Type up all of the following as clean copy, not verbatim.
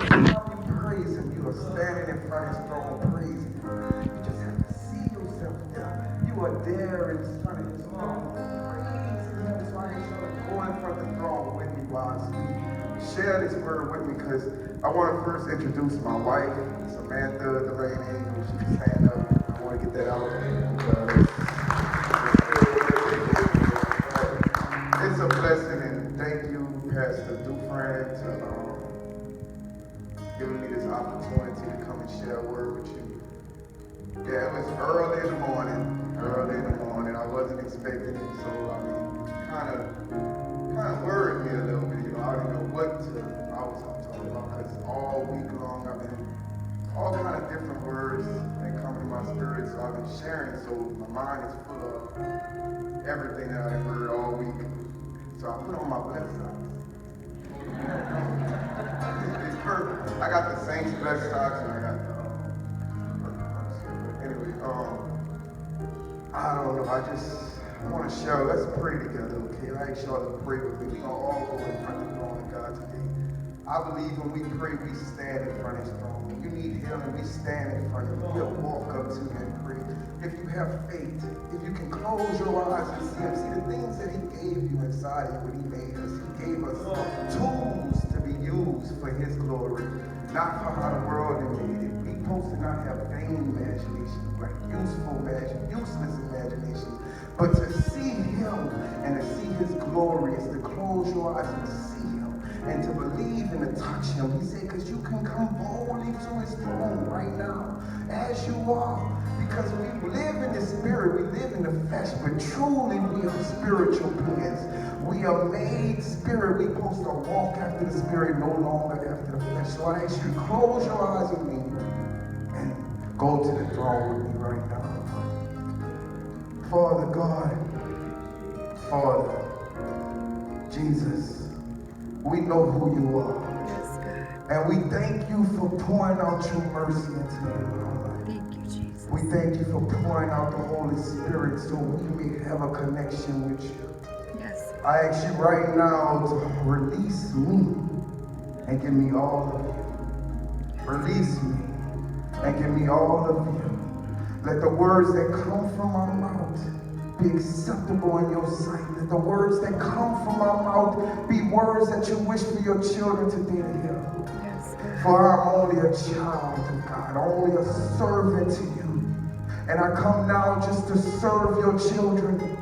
you praise him, you are standing in front of his throne praising him. You just have to see yourself there. You are there in front of his throne praising him. So I get you to go in front of the throne with me while I speak. Share this word with me because I want to first introduce my wife, Samantha Delaney. She can stand up. I want to get that out because it's a blessing, and thank you, Pastor Dufresne, to giving me this opportunity to come and share a word with you. Yeah, it was early in the morning. I wasn't expecting it, so I mean, kind of worried me a little bit. I didn't know what I was talking about because all week long I've been all kind of different words been coming to my spirit, so I've been sharing. So my mind is full of everything that I've heard all week. So I put on my blessed socks. It's perfect. I got the Saints blessed socks and I got the anyway, I don't know. I want to share. Let's pray together, okay? I ask y'all to pray with me. We're going to all go in front of the throne of God today. I believe when we pray, we stand in front of his throne. When you need healing, we stand in front of him. We'll walk up to him and pray. If you have faith, if you can close your eyes and see him, see the things that he gave you inside of when he made us. He gave us tools to be used for his glory, not for how the world made it. We supposed to not have vain imagination, like useless imagination, but to see him and to see his glory is to close your eyes and see him and to believe and to touch him. He said, because you can come boldly to his throne right now as you are, because we live in the spirit, we live in the flesh, but truly we are spiritual beings. We are made spirit. We're supposed to walk after the spirit, no longer after the flesh. So I ask you to close your eyes with me and go to the throne with me right now. Father God, Father, Jesus, we know who you are. Yes, God. And we thank you for pouring out your mercy into our life. Thank you, Jesus. We thank you for pouring out the Holy Spirit so we may have a connection with you. Yes. I ask you right now to release me and give me all of you. Release me and give me all of you. Let the words that come from my mouth be acceptable in your sight. Let the words that come from my mouth be words that you wish for your children today to hear. Yes, God. For I'm only a child of God, only a servant to you. And I come now just to serve your children,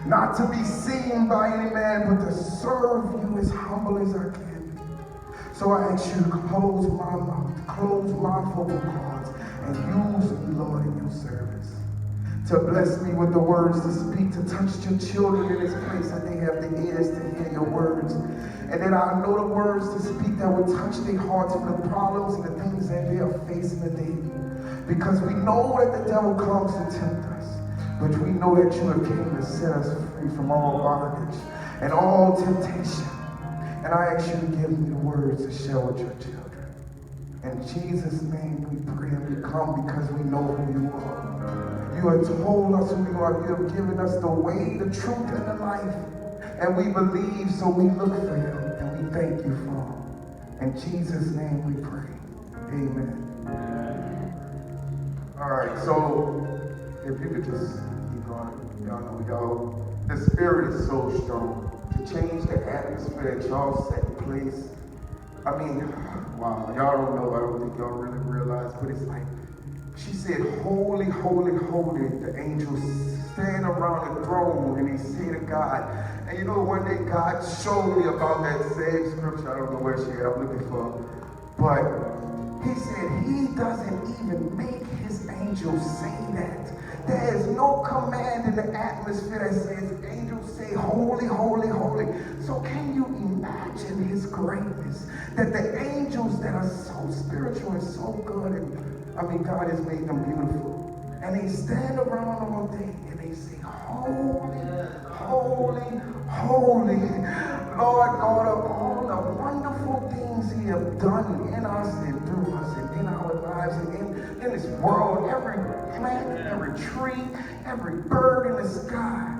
not to be seen by any man, but to serve you as humble as I can be. So I ask you to close my mouth, close my vocal cords, and use me, Lord, in your service. To bless me with the words to speak, to touch your children in this place, that they have the ears to hear your words. And then I know the words to speak that will touch their hearts for the problems and the things that they are facing today. Because we know that the devil comes to tempt us, but we know that you have came to set us free from all bondage and all temptation. And I ask you to give me the words to share with your children. In Jesus' name we pray and we come because we know who you are. You have told us who you are. You have given us the way, the truth, and the life. And we believe, so we look for him. And we thank you for him. In Jesus' name we pray. Amen. All right, so if you could just keep going. Y'all know the spirit is so strong. To change the atmosphere that y'all set in place. I mean, wow, y'all don't know, I don't think y'all really realize, but it's like, she said, holy, holy, holy. The angels stand around the throne and they say to God. And you know, one day God showed me about that same scripture. I don't know where she is, I'm looking for. But he said he doesn't even make his angels say that. There is no command in the atmosphere that says angels say holy, holy, holy. So can you imagine his greatness? That the angels that are so spiritual and so good, and I mean, God has made them beautiful. And they stand around all day and they say, holy, holy, holy, Lord God of all the wonderful things he has done in us and through us and in our lives and in this world. Every plant, every tree, every bird in the sky.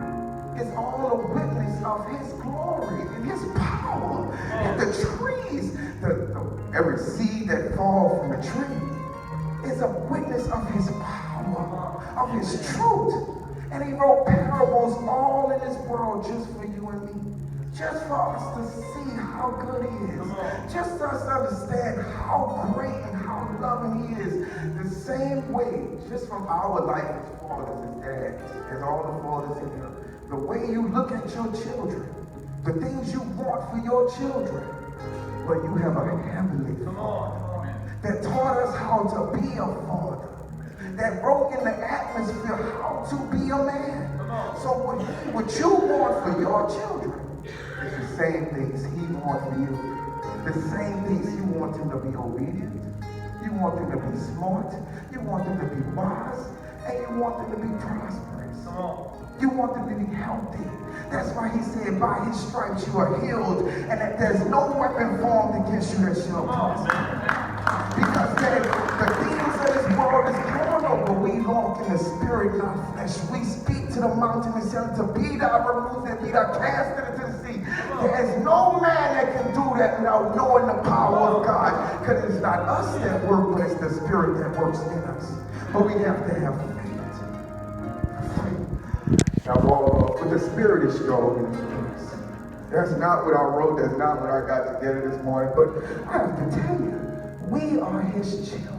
is all a witness of his glory and his power. And the trees, every seed that falls from the tree is a witness of his power, of his truth. And he wrote parables all in this world just for you and me. Just for us to see how good he is. Just for us to understand how great and how loving he is. The same way, just from our life as fathers, as dads, as all the fathers in here. The way you look at your children. The things you want for your children. But you have a heavenly Father that taught us how to be a father. That wrote in the atmosphere how to be a man. So what you want for your children is the same things he wants for you. The same things you want them to be obedient. You want them to be smart. You want them to be wise. And you want them to be prosperous. You want them to be healthy. That's why he said, by his stripes you are healed. And that there's no weapon formed against you that shall prosper. Because the things of this world is carnal, but we walk in the spirit, not flesh. We speak to the mountain and tell it to be thou removed and be thou cast into the sea. There is no man that can do that without knowing the power of God. Because it's not us that work, but it's the spirit that works in us. But we have to have faith. Now, with the spirit is strong in this place. That's not what I wrote. That's not what I got together this morning. But I have to tell you, we are his children.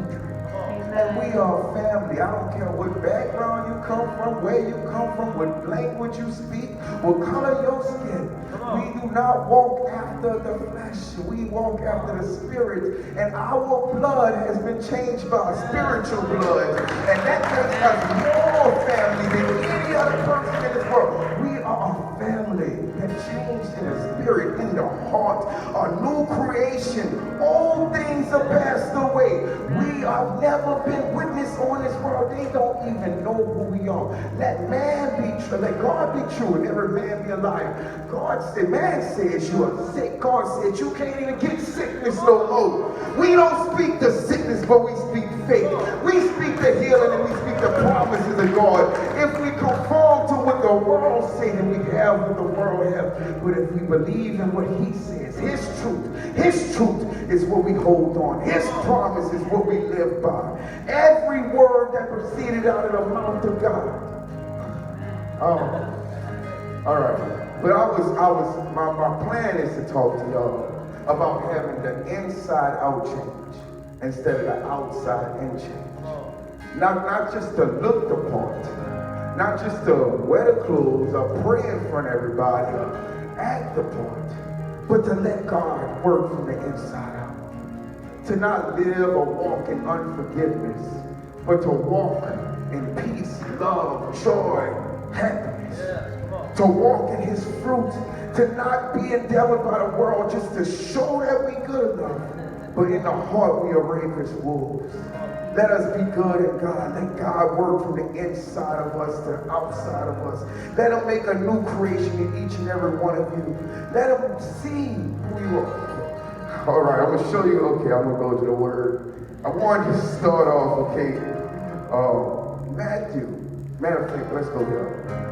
And we are family. I don't care what background you come from, where you come from, what language you speak, what color your skin. We do not walk after the flesh. We walk after the spirit. And our blood has been changed by spiritual blood. And that makes us more family than any other person in this world. We are a family that changed in the spirit, in the heart. A new creation. All things are passed away. We have never been witness on this world. They don't even know who we are. Let man be true. Let God be true and every man be a liar. God said, man says you are sick. God said you can't even get sickness no more. We don't speak the sickness, but we speak faith. We speak the healing and we speak the promises of God. If we conform to what the world says, then we have what the world has. But if we believe in what he says, his truth is what we hold on. His promise is what we live by. Every word that proceeded out of the mouth of God. All right. But my plan is to talk to y'all about having the inside out change instead of the outside in change. Not just to look the part, not just to wear the clothes or pray in front of everybody or act the part, but to let God work from the inside out. To not live or walk in unforgiveness, but to walk in peace, love, joy, happiness. To walk in his fruit, to not be endeavored by the world just to show that we good enough, but in the heart we are ravenous wolves. Let us be good in God. Let God work from the inside of us to the outside of us. Let him make a new creation in each and every one of you. Let him see who you are. All right, I'm going to show you. Okay, I'm going to go to the word. I wanted to start off, okay, Matthew. Matter of fact, let's go there.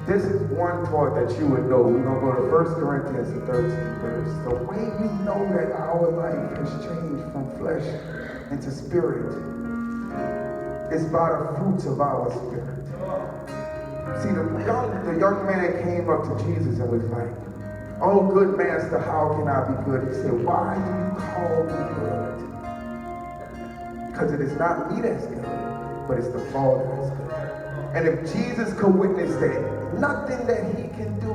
This is one part that you would know. We're going to go to 1 Corinthians, the 13th verse. The way you know that our life has changed from flesh into spirit is by the fruits of our spirit. See, the young man came up to Jesus and was like, "Oh, good master, how can I be good?" He said, "Why do you call me good? Because it is not me that's good, but it's the Father that's good." And if Jesus could witness that nothing that he can do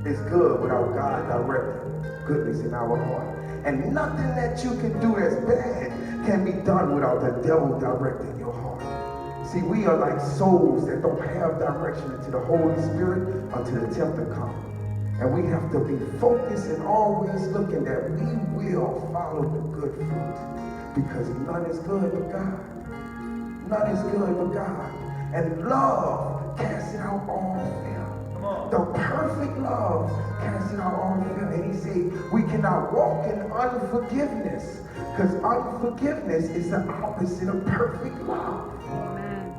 is good without God directing goodness in our heart. And nothing that you can do that's bad can be done without the devil directing your heart. See, we are like souls that don't have direction into the Holy Spirit until the tempter comes. And we have to be focused and always looking that we will follow the good fruit. Because none is good but God. None is good but God. And love casts out all fear. The perfect love casts out all fear. And he said we cannot walk in unforgiveness. Because unforgiveness is the opposite of perfect love.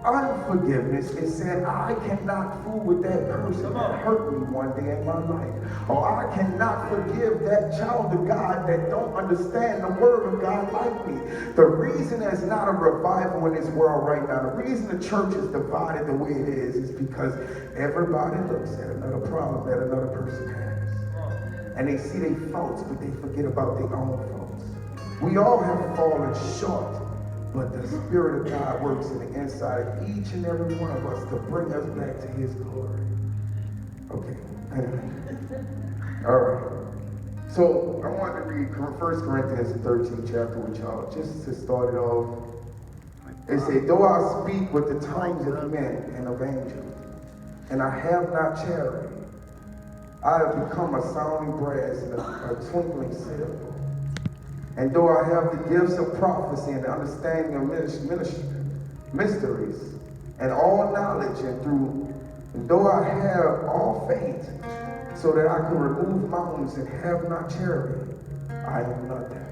unforgiveness is saying, I cannot fool with that person that hurt me one day in my life. Or I cannot forgive that child of God that don't understand the word of God like me. The reason there's not a revival in this world right now, the reason the church is divided the way it is because everybody looks at another problem that another person has. And they see their faults, but they forget about their own faults. We all have fallen short, but the Spirit of God works in the inside of each and every one of us to bring us back to His glory. Okay. All right. So I wanted to read 1 Corinthians 13 chapter with y'all, just to start it off. It said, though I speak with the tongues of men and of angels, and I have not charity, I have become a sounding brass and a twinkling silver. And though I have the gifts of prophecy and the understanding of mysteries and all knowledge, and though I have all faith, so that I can remove mountains and have not charity, I am nothing.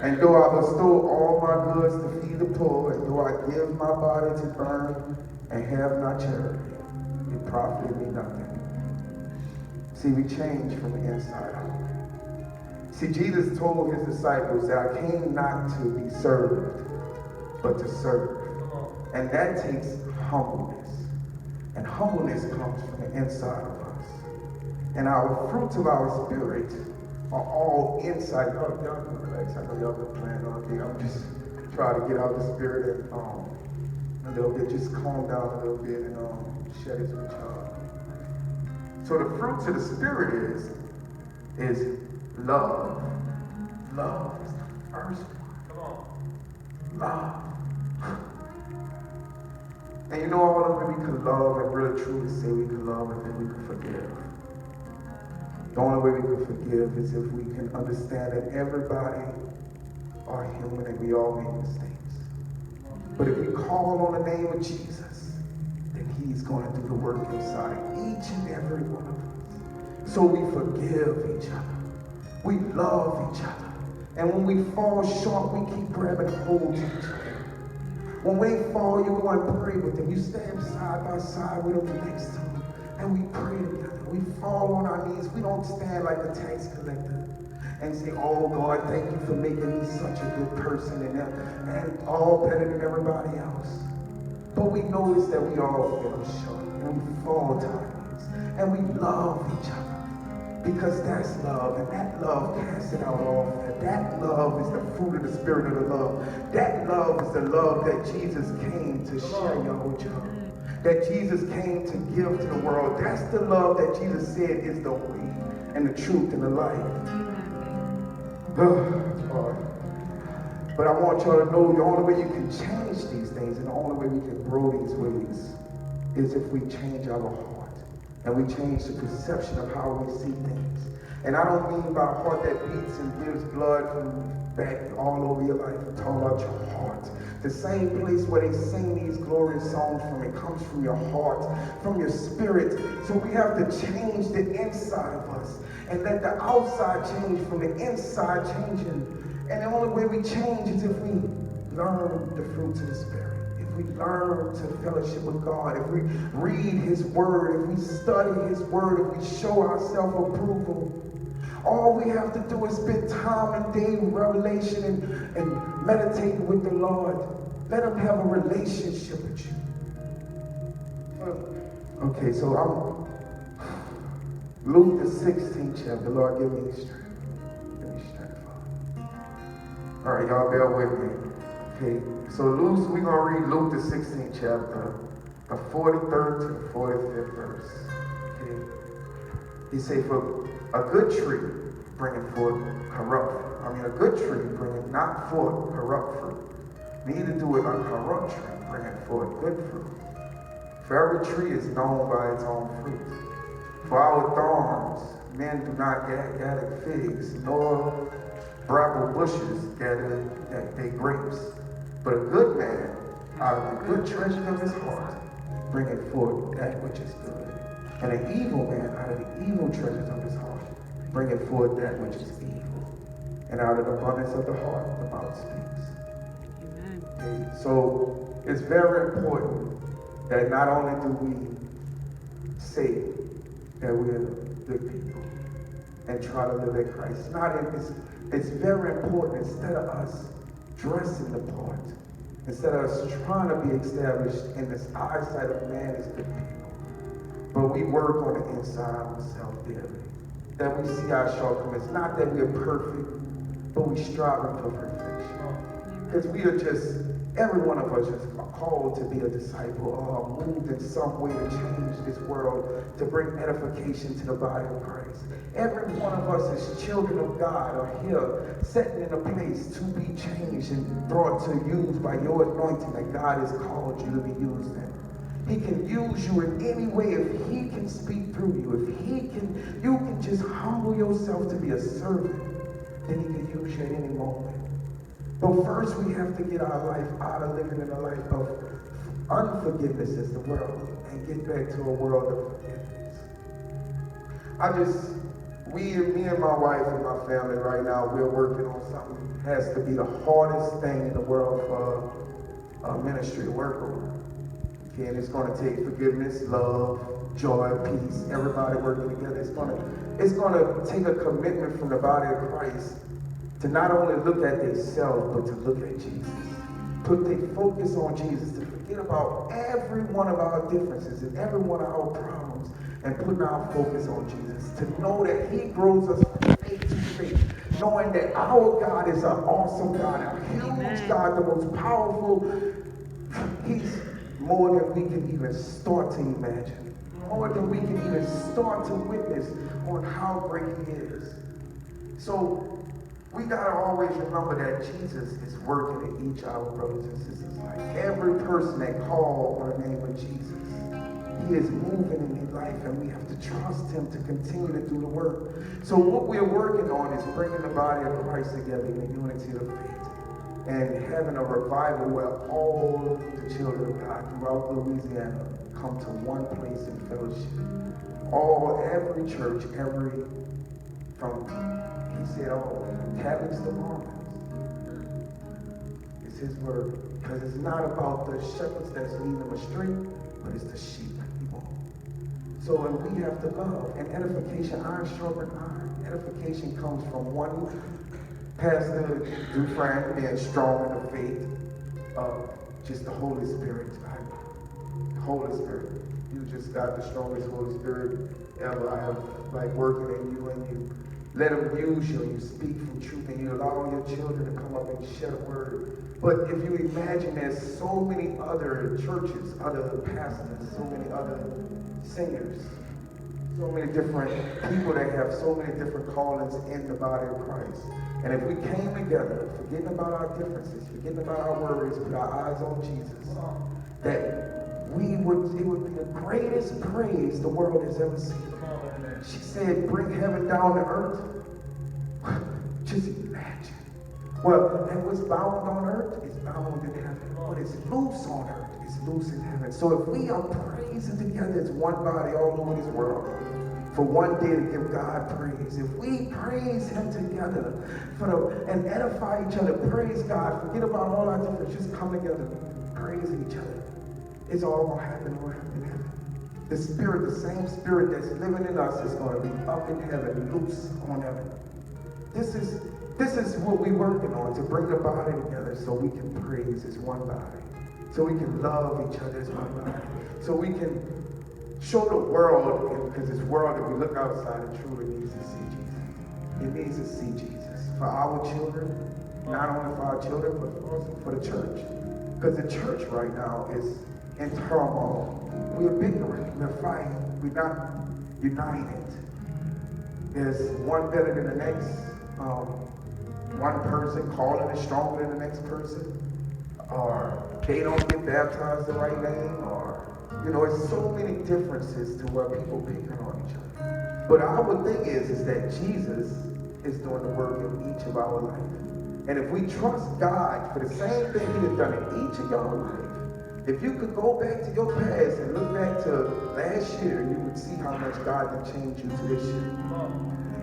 And though I bestow all my goods to feed the poor, and though I give my body to burn and have not charity, it profited me nothing. See, we change from the inside out. See, Jesus told his disciples that I came not to be served, but to serve. And that takes humbleness. And humbleness comes from the inside of us. And our fruits of our spirit are all inside. Y'all can relax. I know y'all been playing all day. I'm just trying to get out the spirit and a little bit, just calm down a little bit and share this with y'all. So the fruits of the spirit is love. Love is the first one. Come on. Love. And you know all of it we can love and really truly say we can love and then we can forgive. The only way we can forgive is if we can understand that everybody are human and we all make mistakes. But if we call on the name of Jesus, then he's going to do the work inside each and every one of us. So we forgive each other. We love each other. And when we fall short, we keep grabbing hold of each other. When they fall, you go and pray with them. You stand side by side with them next to them. And we pray together. We fall on our knees. We don't stand like the tax collector and say, oh God, thank you for making me such a good person and all better than everybody else. But we notice that we all feel short and we fall times. And we love each other. Because that's love, and that love casts out all fear. That love is the fruit of the spirit of the love. That love is the love that Jesus came to share, y'all, with y'all. That Jesus came to give to the world. That's the love that Jesus said is the way and the truth and the life. But I want y'all to know the only way you can change these things and the only way we can grow these ways is if we change our heart. And we change the perception of how we see things. And I don't mean by a heart that beats and gives blood from back all over your life. I'm talking about your heart. The same place where they sing these glorious songs from, it comes from your heart, from your spirit. So we have to change the inside of us and let the outside change from the inside changing. And the only way we change is if we learn the fruits of the Spirit. If we learn to fellowship with God, if we read his word, if we study his word, if we show ourselves approval, all we have to do is spend time and day in revelation and meditate with the Lord. Let him have a relationship with you. Okay, so I'm Luke the 16th chapter. Lord, give me strength. Give me strength, Father. All right, y'all bear with me. Okay, so we're going to read Luke the 16th chapter, the 43rd to the 45th verse. Okay. He said, for a good tree bringeth forth a good tree bringeth not forth corrupt fruit. Neither do it a corrupt tree bringeth forth good fruit. For every tree is known by its own fruit. For our thorns men do not gather figs, nor bramble bushes gather their grapes. But a good man, out of the good treasure of his heart, bringeth forth that which is good. And an evil man, out of the evil treasures of his heart, bringeth forth that which is evil. And out of the abundance of the heart, the mouth speaks. Amen. Okay, so It's very important that not only do we say that we're good people and try to live at Christ, it's very important, instead of us dressing the part, instead of us trying to be established in this eyesight of man as good people, but we work on the inside of ourselves daily. That we see our shortcomings, not that we're perfect, but we strive for perfection. Because we are just, every one of us is called to be a disciple or moved in some way to change this world, to bring edification to the body of Christ. Every one of us as children of God are here, sitting in a place to be changed and brought to use by your anointing that God has called you to be used in. He can use you in any way. If he can speak through you, if you can just humble yourself to be a servant, then he can use you at any moment. But first we have to get our life out of living in a life of unforgiveness as the world and get back to a world of forgiveness. Me and my wife and my family right now, we're working on something that has to be the hardest thing in the world for a ministry to work on. Okay, and it's going to take forgiveness, love, joy, peace, everybody working together. It's going to take a commitment from the body of Christ to not only look at themselves, but to look at Jesus. Put their focus on Jesus, to forget about every one of our differences and every one of our problems, and put our focus on Jesus. To know that he grows us from faith to faith, knowing that our God is an awesome God, a huge God, the most powerful. He's more than we can even start to imagine, more than we can even start to witness on how great he is. So we gotta always remember that Jesus is working in each of our brothers and sisters' life. Every person that calls on the name of Jesus, he is moving in their life, and we have to trust him to continue to do the work. So what we're working on is bringing the body of Christ together in the unity of faith and having a revival where all the children of God throughout Louisiana come to one place in fellowship. Every church, he said, from Catholics to Mormons. It's his word. Because it's not about the shepherds that's leading them astray, but it's the sheep. So, and we have to love. And edification, iron sharpens iron. Edification comes from one Pastor Dufresne being strong in the faith of just the Holy Spirit. Holy Spirit. You just got the strongest Holy Spirit ever. I have, like, working in you, and you let him use you, and you speak from truth, and you allow your children to come up and share the word. But if you imagine, there's so many other churches, other pastors, so many other singers, so many different people that have so many different callings in the body of Christ. And if we came together, forgetting about our differences, forgetting about our worries, put our eyes on Jesus, that it would be the greatest praise the world has ever seen. She said, bring heaven down to earth. Just imagine. Well, and what's bound on earth is bound in heaven. What is loose on earth is loose in heaven. So if we are praising together as one body all over this world, for one day to give God praise, if we praise him together and edify each other, praise God, forget about all our differences, just come together, praise each other, it's all going to happen in heaven. The Spirit, the same Spirit that's living in us, is going to be up in heaven, loose on heaven. This is what we're working on, to bring the body together so we can praise as one body, so we can love each other as one body, so we can show the world, because this world, if we look outside, it truly needs to see Jesus. It needs to see Jesus for our children, not only for our children, but also for the church. Because the church right now is in turmoil. We're bickering, we're fighting, we're not united. There's one better than the next. One person calling is stronger than the next person, or they don't get baptized the right name, or it's so many differences to where people picking on each other. But our thing is that Jesus is doing the work in each of our life. And if we trust God for the same thing he has done in each of your life, if you could go back to your past and look back to last year, you would see how much God can change you to this year.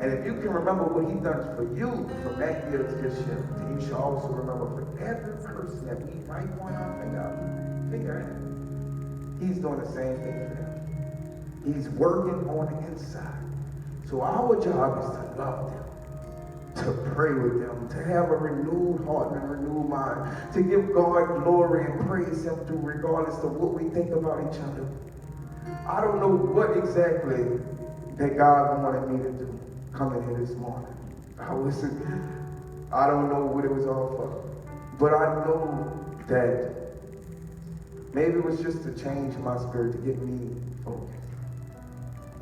And if you can remember what he done for you from that year to this year, then you should also remember for every person that we might point our finger out, figure it out. He's doing the same thing for them. He's working on the inside. So our job is to love them, to pray with them, to have a renewed heart and a renewed mind, to give God glory and praise Him through regardless of what we think about each other. I don't know what exactly that God wanted me to do coming here this morning. I don't know what it was all for. But I know that maybe it was just to change my spirit, to get me focused,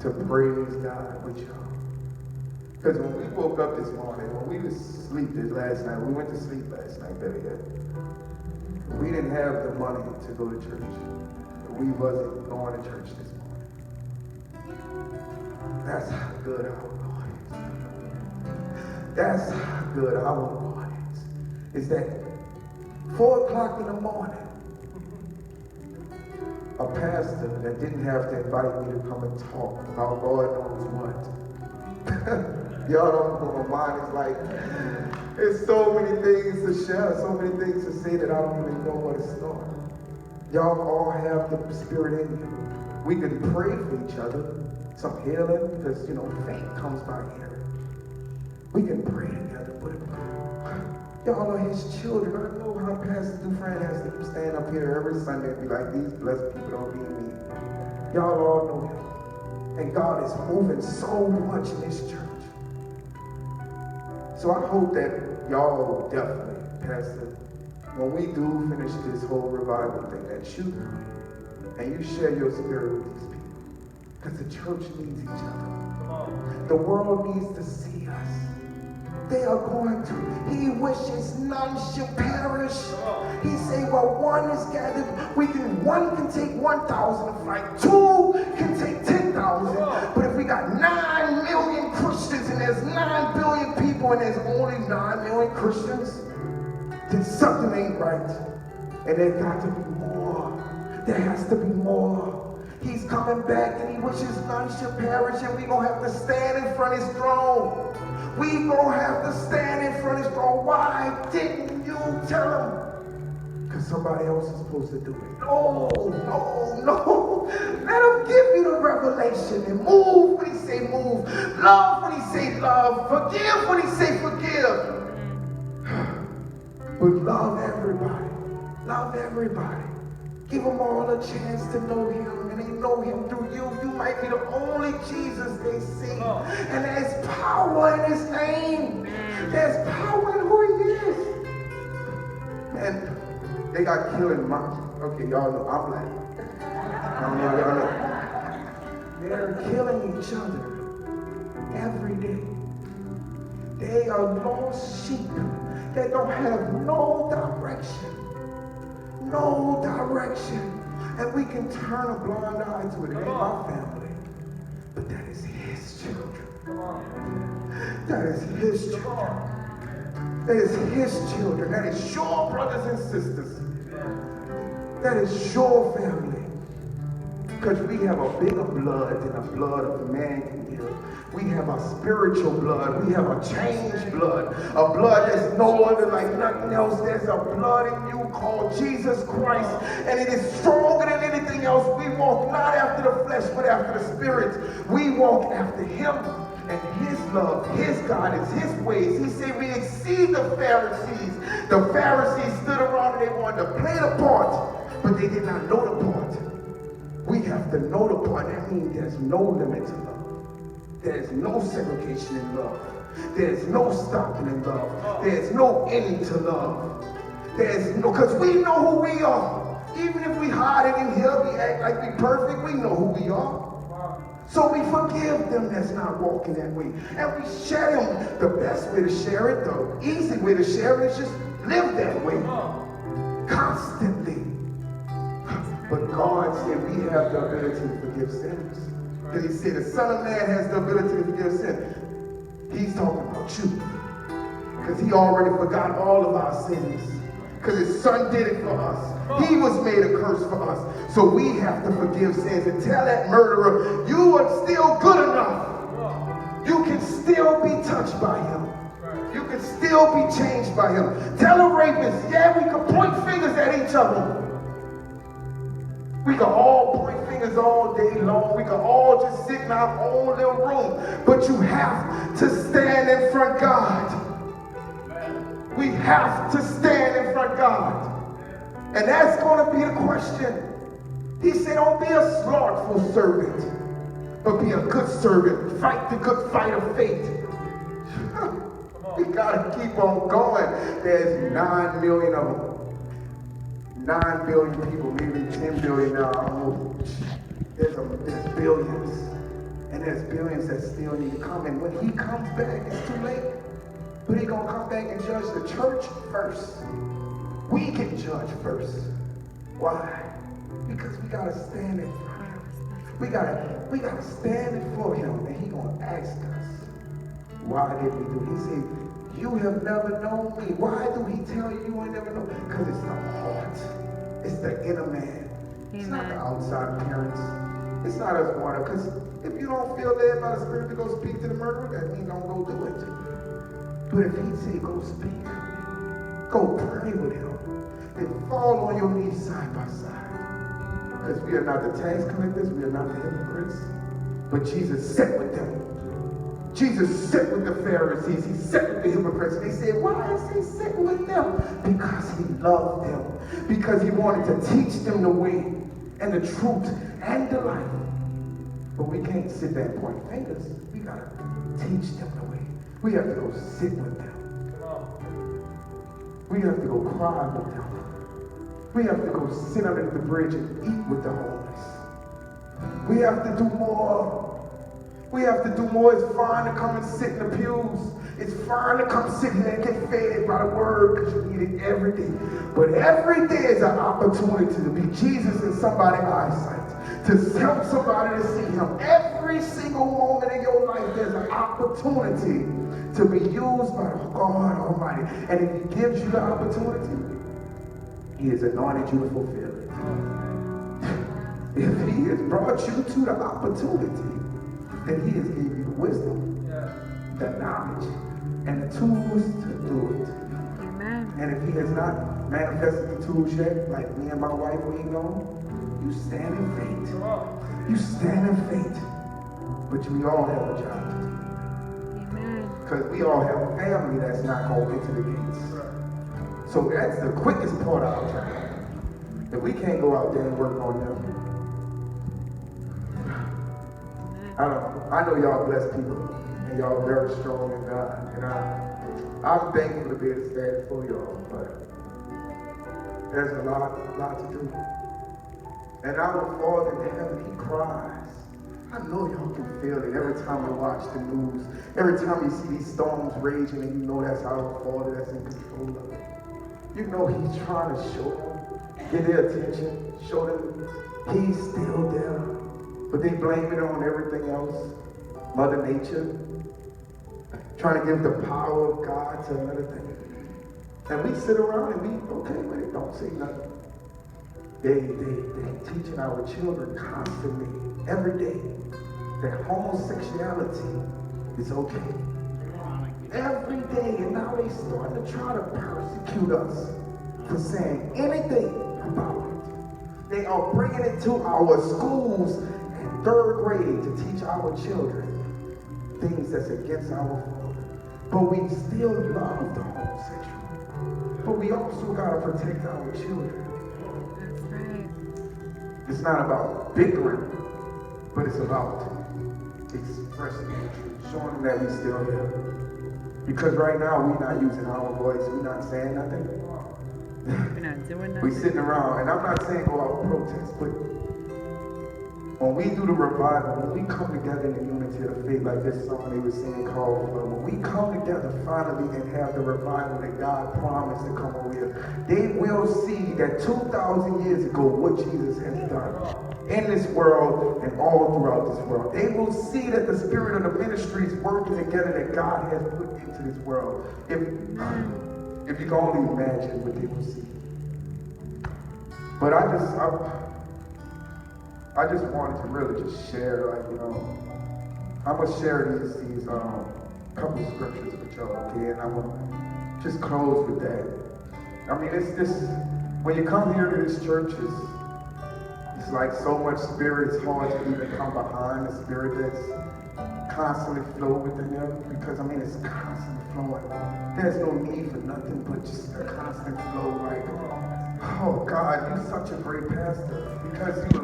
to praise God with y'all. Because when we woke up this morning, when we was asleep this last night, we went to sleep last night, better yet, we didn't have the money to go to church. We wasn't going to church this morning. That's how good our God is. That's how good our God is. Is that 4 o'clock in the morning, a pastor that didn't have to invite me to come and talk about God knows what. Y'all don't know what my mind is like. There's so many things to share, so many things to say that I don't even know where to start. Y'all all have the Spirit in you. We can pray for each other, some healing, because, faith comes by hearing. We can pray together, but y'all are His children. I know how Pastor Dufresne has to stand up here every Sunday and be like, these blessed people don't be me. Y'all all know Him. And God is moving so much in this church. So I hope that y'all definitely, Pastor, when we do finish this whole revival thing, that you and you share your spirit with these people. Because the church needs each other. The world needs to see us. They are going to. He wishes none should perish. He said, well, one is gathered. One can take 1,000 like 2 can take 10,000. But if we got 9 million Christians and there's 9 billion people and there's only 9 million Christians, then something ain't right. And there's got to be more. There has to be more. He's coming back and He wishes none should perish, and we're going to have to stand in front of His throne. We gonna have to stand in front of His throne. Why didn't you tell Him? Because somebody else is supposed to do it. No. Let Him give you the revelation and move when He say move. Love when He say love. Forgive when He say forgive. But love everybody. Love everybody. Give them all a chance to know Him, and they know Him through you. You might be the only Jesus they see. And there's power in His name. There's power in who He is. Man, they got killed in okay, y'all know I'm black. I don't know, y'all know. They're killing each other every day. They are lost sheep that don't have no direction. No direction. And we can turn a blind eye to it. It ain't my family. But that is His children. That is His children. That is His children. That is your brothers and sisters. That is your family. Because we have a bigger blood than the blood of man can give. We have a spiritual blood. We have a changed blood. A blood that's no other like nothing else. There's a blood in you called Jesus Christ. And it is stronger than anything else. We walk not after the flesh, but after the Spirit. We walk after Him and His love, His guidance, His ways. He said we exceed the Pharisees. The Pharisees stood around and they wanted to play the part, but they did not know the part. We have to know the part. That means there's no limit to love. There's no segregation in love. There's no stopping in love. There's no ending to love. There's no, because we know who we are. Even if we hide it in here, we act like we perfect, we know who we are. So we forgive them that's not walking that way. And we share them. The best way to share it, the easy way to share it is just live that way. Constantly. But God said we have the ability to forgive sins. Because He said the Son of Man has the ability to forgive sin. He's talking about you. Because He already forgot all of our sins. Because His Son did it for us. He was made a curse for us. So we have to forgive sins and tell that murderer, you are still good enough. You can still be touched by Him. You can still be changed by Him. Tell a rapist, yeah, we can point fingers at each other. We can all point fingers all day long. We can all just sit in our own little room. But you have to stand in front of God. We have to stand in front of God. And that's going to be the question. He said, don't be a slothful servant, but be a good servant. Fight the good fight of faith. We got to keep on going. There's 9 million of them. 9 billion people, maybe 10 billion now. I don't know. There's billions. And there's billions that still need to come. And when he comes back, it's too late. But he's going to come back and judge the church first. We get judged first. Why? Because we got to stand in front of him. We got to stand before him, and he's going to ask us, why did we do it? He said, you have never known me. Why do he tell you you ain't never known? Because it's the heart. It's the inner man. Amen. It's not the outside appearance. It's not us going to, because if you don't feel led by the Spirit to go speak to the murderer, that means don't go do it. But if he say go speak, go pray with him, then fall on your knees side by side. Because we are not the tax collectors, we are not the hypocrites, but Jesus sat with them. Jesus sat with the Pharisees, he sat with the hypocrites, and they said, why is he sitting with them? Because he loved them, because he wanted to teach them the way and the truth and the life. But we can't sit there and point fingers. We got to teach them the way. We have to go sit with them. We have to go cry with them. We have to go sit under the bridge and eat with the homeless. We have to do more. We have to do more. It's fine to come and sit in the pews. It's fine to come sit here and get fed by the word because you need it every day. But every day is an opportunity to be Jesus in somebody's eyesight, to help somebody to see him. Every single moment in your life, there's an opportunity to be used by God Almighty. And if he gives you the opportunity, he has anointed you to fulfill it. If he has brought you to the opportunity, then he has given you the wisdom, the knowledge, and the tools to do it. Amen. And if he has not manifested the tools yet, like me and my wife waiting on, you stand in faith. You stand in faith. But we all have a job to do. Amen. Because we all have a family that's not going into the gates. So that's the quickest part of our job. If we can't go out there and work on them, I know y'all blessed people, and y'all very strong in God, and I'm thankful to be able to stand for y'all, but there's a lot to do. And our Father in heaven, he cries. I know y'all can feel it every time you watch the news, every time you see these storms raging, and you know that's our Father that's in control of it. You know he's trying to show them, get their attention, show them he's still there. But they blame it on everything else. Mother Nature. Trying to give the power of God to another thing. And we sit around and we okay with it. Don't say nothing. They teaching our children constantly, every day, that homosexuality is okay. Every day. And now they starting to try to persecute us for saying anything about it. They are bringing it to our schools in 3rd grade to teach our children things that's against our Father. But we still love the homosexual. But we also got to protect our children. That's right. It's not about bickering, but it's about expressing the truth, showing them that we still here. Because right now we're not using our voice, we're not saying nothing. We're not doing nothing. We're sitting around, and I'm not saying go out and protest, but when we do the revival, when we come together in the unity of the faith, like this song they were singing called, when we come together finally and have the revival that God promised to come over here, they will see that 2,000 years ago what Jesus has done in this world and all throughout this world. They will see that the spirit of the ministry is working together that God has put into this world. If you can only imagine what they will see. But I just wanted to really just share, I'm going to share these couple scriptures with y'all, okay? And I'm going to just close with that. I mean, it's this, when you come here to this church, it's It's like so much spirit, it's hard to even come behind the spirit that's constantly flow within them, because I mean it's constantly flowing. There's no need for nothing but just a constant flow. Like, oh God, you're such a great pastor because you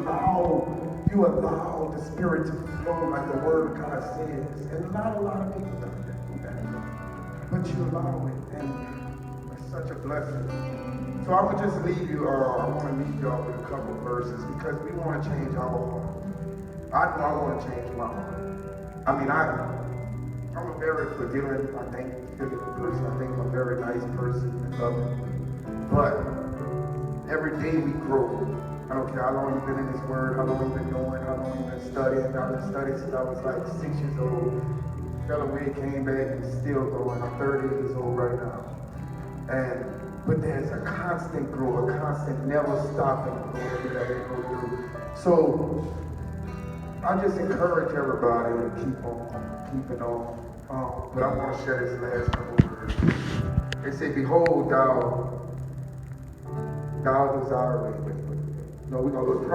allow the spirit to flow like the word of God says. And not a lot of people do that. But you allow it, and it's such a blessing. So I would just leave you, I want to leave y'all with a couple of verses because we want to change our heart. I know I want to change my heart. I mean, I'm a very forgiving person. I think I'm a very nice person and loving. But every day we grow. I don't care how long you've been in this word, how long you've been doing, how long you've been studying. I've been studying since I was like 6 years old. Fell away, came back, and still going. I'm 30 years old right now. But there's a constant growth, a constant never stopping growth that I go through. So I just encourage everybody to keep keeping on. But I want to share this last couple words. They say, behold, thou desire. No, we're going to go to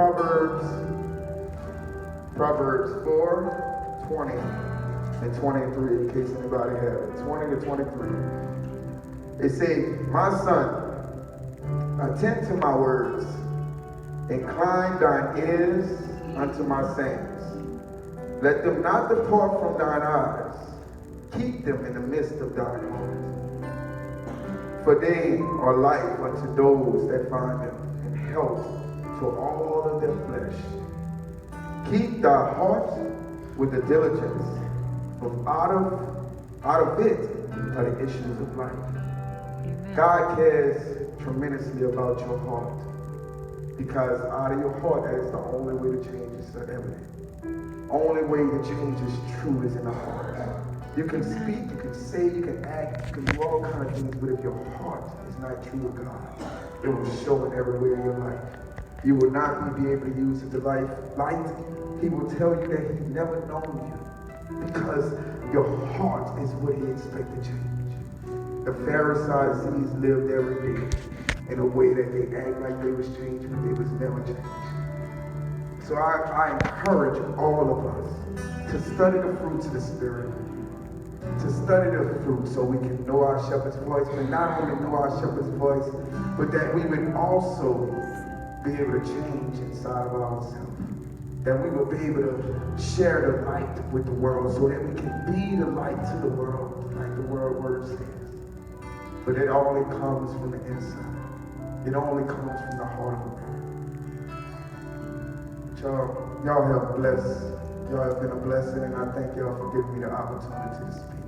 Proverbs 4, 20 and 23, in case anybody has it. 20 to 23. They say, my son, attend to my words, incline thine ears unto my sayings. Let them not depart from thine eyes. Keep them in the midst of thine heart. For they are life unto those that find them, and health to all of their flesh. Keep thy heart with the diligence, for out of it are the issues of life. Amen. God cares tremendously about your heart, because out of your heart, that is the only way to change is evident. Only way to change is true is in the heart. You can speak, you can say, you can act, you can do all kinds of things, but if your heart is not true with God, it will show in every way of your life. You will not be able to use it to light. He will tell you that he's never known you, because your heart is what he expects to change. The Pharisees lived every day in a way that they act like they was changed, but they was never changed. So I encourage all of us to study the fruits of the Spirit, to study the fruit so we can know our shepherd's voice, but not only know our shepherd's voice, but that we would also be able to change inside of ourselves. That we will be able to share the light with the world so that we can be the light to the world, like the word says. But it only comes from the inside. It only comes from the heart of man. Y'all have blessed. Y'all have been a blessing, and I thank y'all for giving me the opportunity to speak.